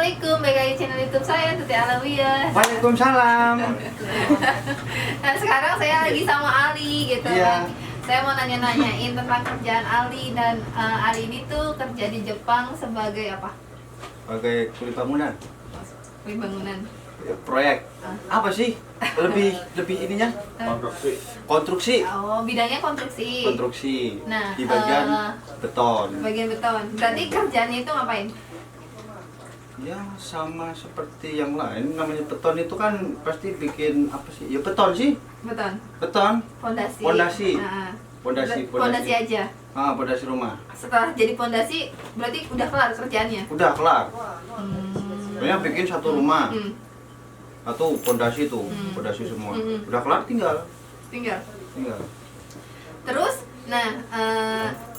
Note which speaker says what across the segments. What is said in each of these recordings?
Speaker 1: Assalamualaikum, balik lagi channel YouTube saya, Tuti Alawiyah.
Speaker 2: Waalaikumsalam.
Speaker 1: Nah sekarang saya lagi sama Ali gitu
Speaker 2: Iya.
Speaker 1: kan. Saya mau nanya-nanyain tentang kerjaan Ali dan Ali ini tuh kerja di Jepang sebagai apa?
Speaker 2: Sebagai kuli bangunan,
Speaker 1: Kuli bangunan.
Speaker 2: proyek. Apa sih? Lebih ininya? Konstruksi.
Speaker 1: Oh, bidangnya konstruksi.
Speaker 2: Konstruksi.
Speaker 1: Nah,
Speaker 2: Di bagian beton.
Speaker 1: bagian beton. Berarti kerjaannya itu ngapain?
Speaker 2: Ya sama seperti yang lain. Namanya beton itu kan pasti bikin apa sih? Ya beton sih.
Speaker 1: Beton.
Speaker 2: Beton.
Speaker 1: Pondasi.
Speaker 2: Pondasi.
Speaker 1: Nah,
Speaker 2: Pondasi.
Speaker 1: pondasi aja.
Speaker 2: Pondasi rumah.
Speaker 1: Setelah jadi pondasi berarti udah kelar kerjaannya.
Speaker 2: Udah kelar.
Speaker 1: Hmm.
Speaker 2: Soalnya bikin satu rumah.
Speaker 1: Hmm.
Speaker 2: Atau pondasi tuh, pondasi semua. Udah kelar tinggal.
Speaker 1: Tinggal.
Speaker 2: Terus
Speaker 1: Nah,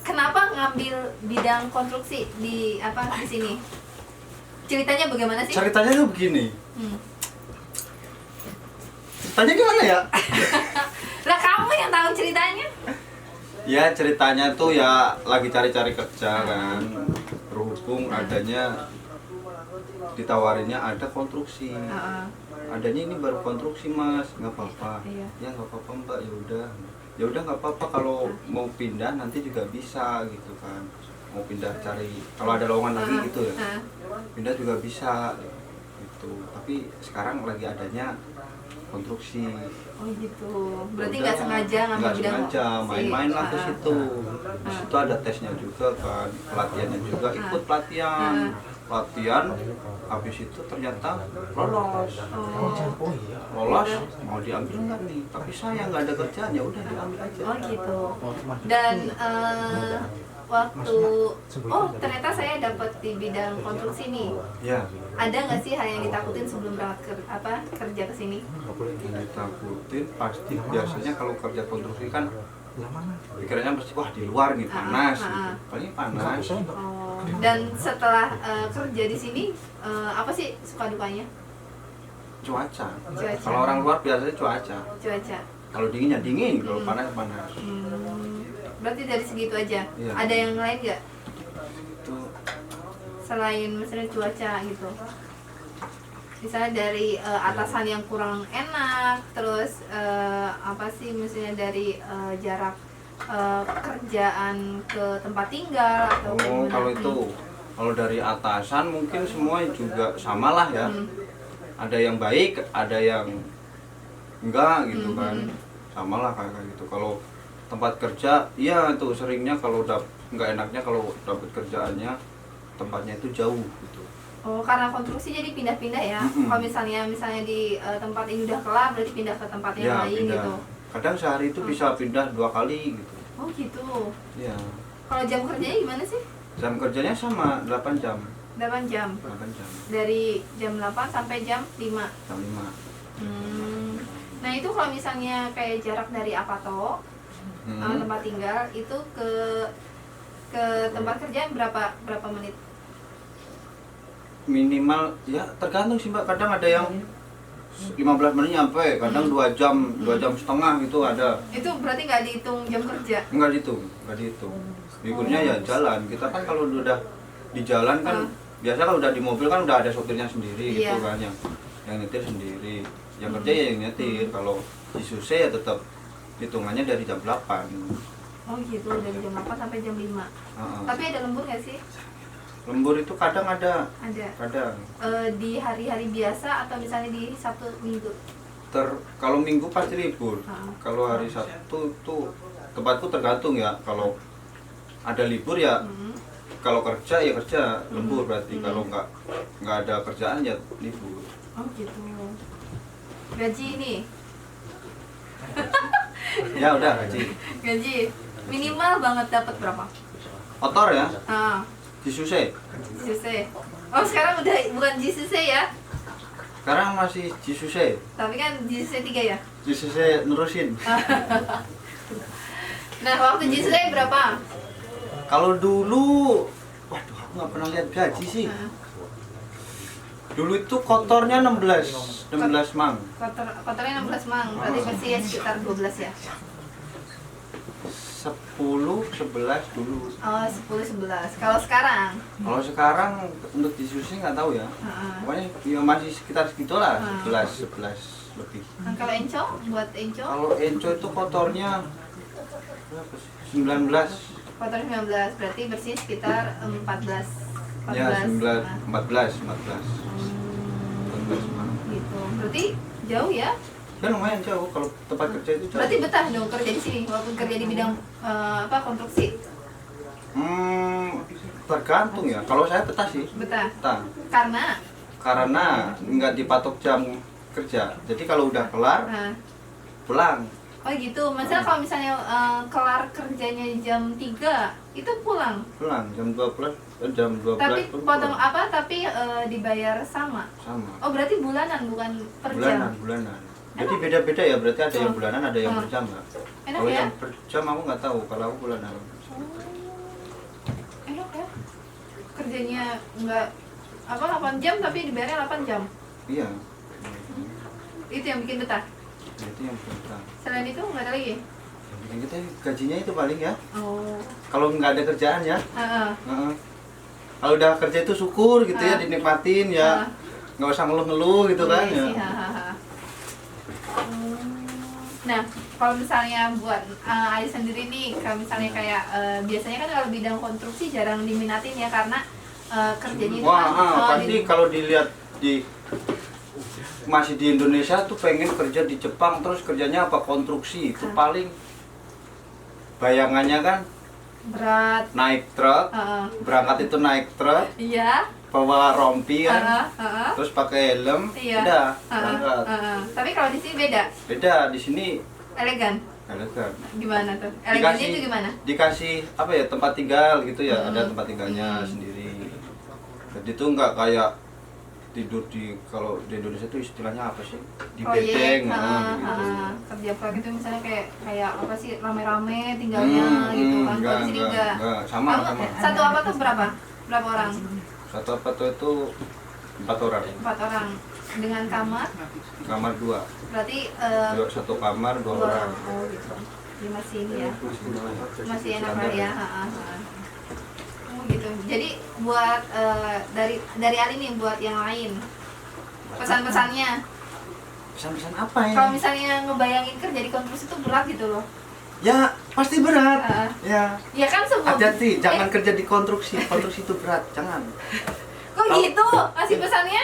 Speaker 1: kenapa ngambil bidang konstruksi di sini? Ceritanya bagaimana sih?
Speaker 2: ceritanya tuh begini.
Speaker 1: Hmm.
Speaker 2: Ceritanya gimana ya?
Speaker 1: Lah kamu yang tahu ceritanya?
Speaker 2: Ya ceritanya tuh ya lagi cari-cari kerja kan. Berhubung adanya ditawarinnya ada konstruksi. Adanya ini baru konstruksi mas, nggak apa-apa.
Speaker 1: Iya.
Speaker 2: Ya nggak apa-apa mbak, ya udah nggak apa-apa, kalau mau pindah nanti juga bisa gitu kan. Mau pindah cari kalau ada lowongan lagi gitu ya, pindah juga bisa gitu. Tapi sekarang lagi adanya konstruksi.
Speaker 1: Oh gitu. Berarti
Speaker 2: Udah,
Speaker 1: nggak sengaja ngambil
Speaker 2: nggak
Speaker 1: bidang
Speaker 2: sengaja,
Speaker 1: konstruksi.
Speaker 2: main-main lah ke situ. Di situ ada tesnya juga kan, pelatihannya juga, ikut pelatihan. Habis itu ternyata lolos. Lolos, mau diambil nggak nih? Tapi saya nggak ada kerjaan, ya udah diambil aja.
Speaker 1: Oh gitu. Dan waktu ternyata saya dapat di bidang konstruksi nih.
Speaker 2: Ya,
Speaker 1: Ada nggak sih hal yang ditakutin sebelum berangkat kerja ke sini?
Speaker 2: yang ditakutin pasti biasanya kalau kerja konstruksi kan pikirannya pasti wah di luar nih panas gitu. Paling panas.
Speaker 1: Oh, dan setelah kerja di sini apa sih suka dukanya?
Speaker 2: Cuaca.
Speaker 1: Cuaca.
Speaker 2: Kalau orang luar biasanya cuaca.
Speaker 1: Cuaca.
Speaker 2: Kalau dinginnya dingin, kalau panas panas.
Speaker 1: Berarti dari segitu aja.
Speaker 2: Iya.
Speaker 1: Ada yang lain nggak
Speaker 2: Itu
Speaker 1: selain misalnya cuaca gitu? Misalnya dari atasan yang kurang enak, terus apa sih misalnya dari jarak kerjaan ke tempat tinggal atau gimana?
Speaker 2: kalau dari atasan mungkin semua juga samalah ya. Ada yang baik, ada yang enggak gitu kan. Samalah kayak gitu. Kalau tempat kerja, iya tuh seringnya kalau nggak enaknya kalau dapat kerjaannya tempatnya itu jauh gitu.
Speaker 1: Oh, karena konstruksi jadi pindah-pindah ya. Kalau misalnya di tempat ini udah kelar, berarti pindah ke tempat yang
Speaker 2: Ya,
Speaker 1: lain
Speaker 2: pindah.
Speaker 1: gitu.
Speaker 2: Kadang sehari itu bisa pindah 2 kali gitu.
Speaker 1: Oh gitu.
Speaker 2: Ya.
Speaker 1: Kalau jam kerjanya gimana sih?
Speaker 2: Jam kerjanya sama 8 jam.
Speaker 1: 8 jam.
Speaker 2: 8 jam.
Speaker 1: Dari jam 8 sampai jam 5.
Speaker 2: Jam 5.
Speaker 1: Nah itu kalau misalnya kayak jarak dari Apato tempat tinggal itu ke tempat kerja berapa menit?
Speaker 2: Minimal ya tergantung sih mbak, kadang ada yang 15 menit nyampe, kadang 2 jam, 2 jam setengah gitu ada.
Speaker 1: Itu berarti nggak dihitung jam kerja?
Speaker 2: Nggak dihitung. Diukurnya ya jalan. Kita kan kalau udah di jalan kan biasa kalau udah di mobil kan udah ada sopirnya sendiri gitu kan, yang nyetir sendiri. Yang kerja ya yang nyetir. Kalau di Suse ya tetap hitungannya dari jam 8.
Speaker 1: Oh gitu, dari jam 8 sampai jam 5. Tapi ada lembur nggak sih?
Speaker 2: Lembur itu kadang ada.
Speaker 1: Ada.
Speaker 2: Kadang.
Speaker 1: Di hari-hari biasa atau misalnya di Sabtu Minggu?
Speaker 2: Kalau Minggu pasti libur. Kalau hari Sabtu tuh tempatku tergantung ya. Kalau ada libur ya, kalau kerja ya kerja, lembur berarti. Kalau nggak ada kerjaan ya libur.
Speaker 1: Oh gitu. Gaji ini?
Speaker 2: Ya udah gaji.
Speaker 1: Gaji minimal banget dapat berapa?
Speaker 2: Kotor ya, di Suse.
Speaker 1: Jisuse. Oh sekarang udah bukan Jisuse ya?
Speaker 2: Sekarang masih di Suse.
Speaker 1: Tapi kan Jisuse 3 ya?
Speaker 2: Di Suse nerusin.
Speaker 1: Nah waktu Jisuse berapa?
Speaker 2: Kalau dulu, waduh aku nggak pernah lihat gaji sih. Dulu itu kotornya 16 mang.
Speaker 1: Kotornya 16 mang, berarti bersih ya sekitar 12 ya?
Speaker 2: 10, 11 dulu.
Speaker 1: Oh, 10, 11. Kalau sekarang?
Speaker 2: Kalau sekarang untuk di sushi nggak tahu ya. Pokoknya ya masih sekitar segitulah, 11 lebih.
Speaker 1: Nah, kalau enco, buat enco?
Speaker 2: Kalau enco itu kotornya berapa sih? 19.
Speaker 1: Kotor 19, berarti bersih sekitar 14.
Speaker 2: Ya, 14.
Speaker 1: Nah.
Speaker 2: 14.
Speaker 1: Gitu. Berarti jauh ya?
Speaker 2: Ya lumayan jauh kalau tempat kerja itu jauh.
Speaker 1: Berarti betah dong kerja di sini walaupun kerja di bidang konstruksi.
Speaker 2: Tergantung ya. Kalau saya betah sih.
Speaker 1: Betah.
Speaker 2: Betah.
Speaker 1: Karena
Speaker 2: nggak dipatok jam kerja. Jadi kalau udah kelar pulang.
Speaker 1: oh gitu. Masalah kalau misalnya kelar kerjanya jam 3 itu pulang.
Speaker 2: Pulang jam 12
Speaker 1: Tapi
Speaker 2: pun
Speaker 1: potong
Speaker 2: pulang.
Speaker 1: apa? Tapi dibayar sama.
Speaker 2: Sama.
Speaker 1: Oh berarti bulanan bukan per jam.
Speaker 2: Bulanan. Jadi beda-beda ya, berarti ada yang
Speaker 1: Oh.
Speaker 2: bulanan, ada yang per jam nggak?
Speaker 1: Enak
Speaker 2: Kalau
Speaker 1: ya?
Speaker 2: yang per jam aku nggak tahu, kalau aku bulanan.
Speaker 1: Enak ya? Kerjanya nggak 8 jam tapi dibayarnya 8 jam.
Speaker 2: Iya.
Speaker 1: Itu yang bikin betah.
Speaker 2: Itu yang pertama.
Speaker 1: Selain itu nggak ada lagi?
Speaker 2: Yang bikin kita gajinya itu paling ya.
Speaker 1: Oh.
Speaker 2: Kalau nggak ada kerjaan ya.
Speaker 1: Heeh.
Speaker 2: Heeh. Kalau udah kerja itu syukur gitu ya, dinikmatin ya. Nggak usah ngeluh-ngeluh gitu kan
Speaker 1: Iya
Speaker 2: ya.
Speaker 1: sih, hahaha. Nah, kalau misalnya buat Ali sendiri nih, kalau misalnya kayak biasanya kan kalau bidang konstruksi jarang diminatin ya karena kerjanya itu
Speaker 2: Wah,
Speaker 1: kan
Speaker 2: pasti kalau dilihat masih di Indonesia tuh pengen kerja di Jepang terus kerjanya apa konstruksi itu paling bayangannya kan
Speaker 1: berat.
Speaker 2: naik truk, berangkat itu naik truk,
Speaker 1: Iya.
Speaker 2: bawa rompi kan,
Speaker 1: Heeh.
Speaker 2: terus pakai helm,
Speaker 1: Iya.
Speaker 2: udah berangkat.
Speaker 1: Tapi kalau di sini beda,
Speaker 2: Beda di sini
Speaker 1: elegan.
Speaker 2: elegan.
Speaker 1: Gimana tuh? Elegannya itu gimana?
Speaker 2: Dikasih apa ya tempat tinggal gitu ya, ada tempat tinggalnya sendiri. Jadi tuh nggak kayak tidur kalau di Indonesia tuh istilahnya apa sih? Di bedeng, gitu.
Speaker 1: Kerja proyek itu misalnya kayak apa sih rame-rame tinggalnya gitu kan. Kalau di sini enggak.
Speaker 2: Sama.
Speaker 1: Satu apa tuh berapa? Berapa orang?
Speaker 2: Satu apa tuh itu 4 orang.
Speaker 1: 4 orang. Dengan kamar?
Speaker 2: Kamar 2.
Speaker 1: Berarti
Speaker 2: Satu kamar 2 orang.
Speaker 1: Oh gitu. Jadi masih ini ya. Masih enak lah ya. Oh gitu. Jadi buat dari Ali nih buat yang lain. Pesan-pesannya.
Speaker 2: Pesan-pesan apa ya?
Speaker 1: Kalau misalnya ngebayangin kerja di konstruksi itu berat gitu loh.
Speaker 2: Ya pasti berat. Ya.
Speaker 1: Ya kan semua.
Speaker 2: Hati-hati, jangan kerja di konstruksi. Konstruksi itu berat, jangan.
Speaker 1: Kok gitu? Kasih pesannya?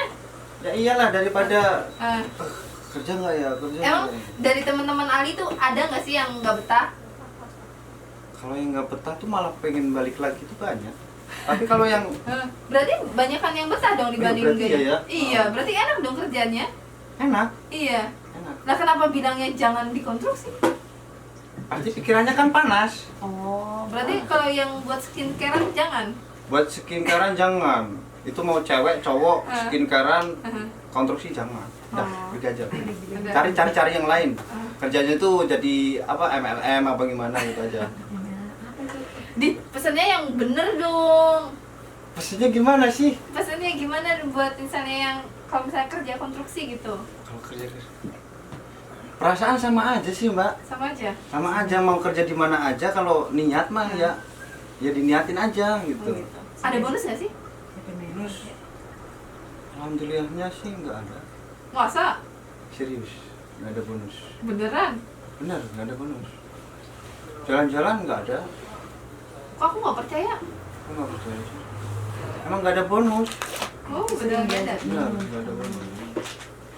Speaker 2: Ya iyalah daripada
Speaker 1: Eh,
Speaker 2: kerja nggak ya kerja.
Speaker 1: Emang
Speaker 2: nggak ya?
Speaker 1: dari teman-teman Ali tuh ada nggak sih yang nggak betah?
Speaker 2: Kalau yang nggak betah tuh malah pengen balik lagi tuh banyak. Tapi kalau yang
Speaker 1: Berarti banyak kan yang betah dong dibanding
Speaker 2: berarti
Speaker 1: gini.
Speaker 2: ya.
Speaker 1: Iya, berarti enak dong kerjanya.
Speaker 2: enak,
Speaker 1: Iya.
Speaker 2: enak.
Speaker 1: Lah kenapa bilangnya jangan dikonstruksi?
Speaker 2: Pasti pikirannya kan panas.
Speaker 1: Oh, berarti kalau yang buat skincarean jangan.
Speaker 2: Buat skincarean jangan. Itu mau cewek, cowok, skincarean, konstruksi jangan. Udah,
Speaker 1: Oh.
Speaker 2: pergi aja.
Speaker 1: Udah.
Speaker 2: Cari yang lain. Kerjanya itu jadi apa MLM apa gimana gitu aja.
Speaker 1: Di pesannya yang bener dong.
Speaker 2: Maksudnya gimana sih?
Speaker 1: Pesannya gimana buat misalnya yang kalau misalnya kerja konstruksi gitu.
Speaker 2: Kalau kerja perasaan sama aja sih mbak,
Speaker 1: Sama aja.
Speaker 2: sama aja mau kerja di mana aja kalau niat mah ya diniatin aja gitu.
Speaker 1: Oh, gitu. Ada bonus nggak sih?
Speaker 2: Terus alhamdulillahnya sih nggak ada,
Speaker 1: Masa?
Speaker 2: serius nggak ada bonus.
Speaker 1: Beneran?
Speaker 2: Benar nggak ada bonus. Jalan-jalan nggak ada.
Speaker 1: Kok aku nggak percaya?
Speaker 2: Aku nggak percaya sih. Emang nggak ada bonus.
Speaker 1: Oh, beneran nggak ada.
Speaker 2: Benar nggak ada bonus.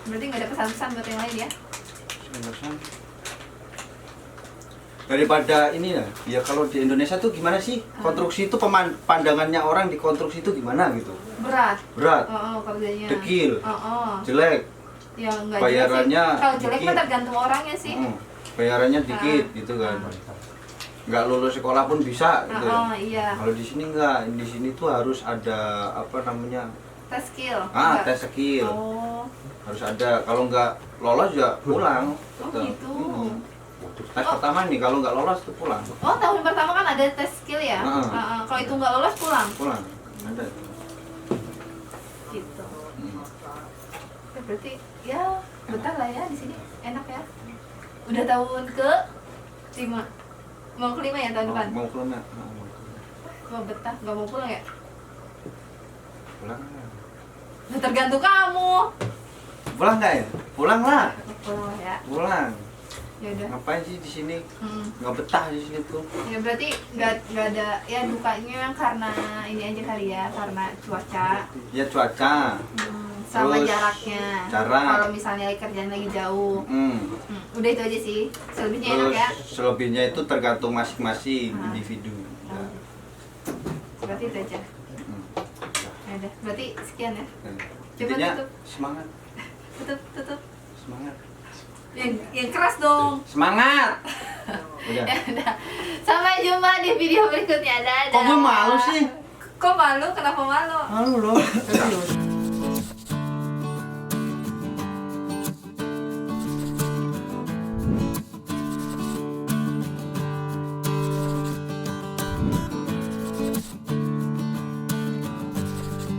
Speaker 1: Berarti nggak ada pesan-pesan buat yang lain ya?
Speaker 2: Pesan. Daripada ini ya kalau di Indonesia tuh gimana sih konstruksi itu pandangannya orang di konstruksi itu gimana gitu.
Speaker 1: Berat.
Speaker 2: Berat,
Speaker 1: Oh, kerjanya.
Speaker 2: dekil,
Speaker 1: Oh.
Speaker 2: jelek,
Speaker 1: Ya nggak
Speaker 2: bayarannya
Speaker 1: jelek sih. Kalau jelek mah
Speaker 2: dikit.
Speaker 1: tergantung orangnya sih.
Speaker 2: Bayarannya dikit gitu kan. Nggak lulus sekolah pun bisa gitu.
Speaker 1: Iya.
Speaker 2: Kalau di sini nggak, di sini tuh harus ada apa namanya
Speaker 1: Tes skill. Nggak?
Speaker 2: tes skill,
Speaker 1: Oh.
Speaker 2: harus ada. Kalau nggak lolos juga pulang.
Speaker 1: Oh
Speaker 2: Gitu.
Speaker 1: gitu.
Speaker 2: Tes pertama nih kalau nggak lolos tuh pulang.
Speaker 1: Oh, tahun pertama kan ada tes skill ya? Kalau itu nggak lolos pulang.
Speaker 2: Pulang ada.
Speaker 1: Gitu. Ya, berarti ya betah lah ya di sini. Enak ya. Udah tahun ke 5. Mau kelima ya tahun depan?
Speaker 2: Mau pulang ya?
Speaker 1: Mau betah, nggak mau pulang ya?
Speaker 2: Pulang.
Speaker 1: Nah, tergantung kamu.
Speaker 2: Pulang nggak ya? Pulang lah.
Speaker 1: Pulang lah ya.
Speaker 2: Pulang.
Speaker 1: Ya udah.
Speaker 2: Ngapain sih di sini?
Speaker 1: Hmm.
Speaker 2: Nggak betah di sini tuh.
Speaker 1: Ya berarti nggak ada ya dukanya karena ini aja kali ya, karena cuaca.
Speaker 2: Ya cuaca.
Speaker 1: Sama
Speaker 2: Terus,
Speaker 1: jaraknya.
Speaker 2: jarak.
Speaker 1: Kalau misalnya kerjaan lagi jauh. Udah itu aja sih. Selebihnya enak
Speaker 2: Terus
Speaker 1: ya.
Speaker 2: selebihnya itu tergantung masing-masing individu. Ya.
Speaker 1: Berarti itu aja. Ya udah. Berarti sekian ya. Coba
Speaker 2: Intinya
Speaker 1: tutup.
Speaker 2: semangat.
Speaker 1: Tutup.
Speaker 2: Semangat.
Speaker 1: Yang keras dong.
Speaker 2: Semangat. Udah.
Speaker 1: Ya udah. Sampai jumpa di video berikutnya. Dadah.
Speaker 2: Kok gue malu sih?
Speaker 1: Kok malu? Kenapa malu?
Speaker 2: Malu loh. Serius.